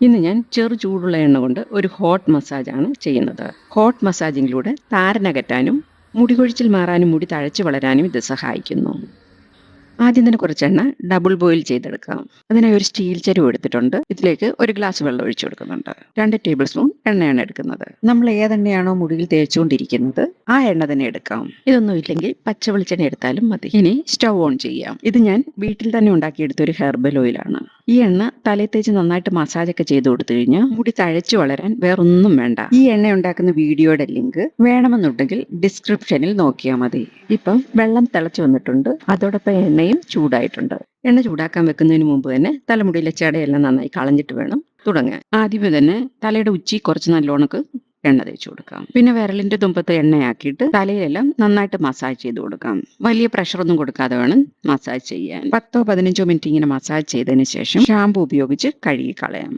ഇന്ന് ഞാൻ ചെറു ചൂടുള്ള എണ്ണ കൊണ്ട് ഒരു ഹോട്ട് മസാജാണ് ചെയ്യുന്നത്. ഹോട്ട് മസാജിങ്ങിലൂടെ താരനകറ്റാനും മുടി കൊഴിച്ചിൽ മാറാനും മുടി തഴച്ചു വളരാനും ഇത് സഹായിക്കുന്നു. ആദ്യം തന്നെ കുറച്ച് എണ്ണ ഡബിൾ ബോയിൽ ചെയ്തെടുക്കാം. അതിനായി ഒരു സ്റ്റീൽ ചരുവം എടുത്തിട്ടുണ്ട്. ഇതിലേക്ക് ഒരു ഗ്ലാസ് വെള്ളം ഒഴിച്ചു കൊടുക്കുന്നുണ്ട്. 2 ടേബിൾ സ്പൂൺ എണ്ണയാണ് എടുക്കുന്നത്. നമ്മൾ ഏതെണ്ണയാണോ മുടിയിൽ തേച്ചുകൊണ്ടിരിക്കുന്നത് ആ എണ്ണ തന്നെ എടുക്കാം. ഇതൊന്നും ഇല്ലെങ്കിൽ പച്ച വെളിച്ചെണ്ണ എടുത്താലും മതി. ഇനി സ്റ്റൗ ഓൺ ചെയ്യാം. ഇത് ഞാൻ വീട്ടിൽ തന്നെ ഉണ്ടാക്കിയെടുത്ത ഒരു ഹെർബൽ ഓയിലാണ്. ഈ എണ്ണ തലയിൽ തേച്ച് നന്നായിട്ട് മസാജൊക്കെ ചെയ്ത് കൊടുത്തു കഴിഞ്ഞാൽ മുടി തഴച്ചു വളരാൻ വേറൊന്നും വേണ്ട. ഈ എണ്ണ ഉണ്ടാക്കുന്ന വീഡിയോയുടെ ലിങ്ക് വേണമെന്നുണ്ടെങ്കിൽ ഡിസ്ക്രിപ്ഷനിൽ നോക്കിയാൽ മതി. ഇപ്പം വെള്ളം തിളച്ചു വന്നിട്ടുണ്ട്. അതോടൊപ്പം എണ്ണയും ചൂടായിട്ടുണ്ട്. എണ്ണ ചൂടാക്കാൻ വെക്കുന്നതിന് മുമ്പ് തന്നെ തലമുടിയിലെ ചെടയെല്ലാം നന്നായി കളഞ്ഞിട്ട് വേണം തുടങ്ങാൻ. ആദ്യമേ തന്നെ തലയുടെ ഉച്ചി കുറച്ച് നല്ലോണക്ക് എണ്ണ തേച്ച് കൊടുക്കാം. പിന്നെ വിരലിന്റെ തുമ്പത്ത് എണ്ണയാക്കിയിട്ട് തലയിലെല്ലാം നന്നായിട്ട് മസാജ് ചെയ്ത് കൊടുക്കാം. വലിയ പ്രഷറൊന്നും കൊടുക്കാതെ വേണം മസാജ് ചെയ്യാൻ. 10-15 മിനിറ്റ് ഇങ്ങനെ മസാജ് ചെയ്തതിന് ശേഷം ഷാമ്പു ഉപയോഗിച്ച് കഴുകി കളയാം.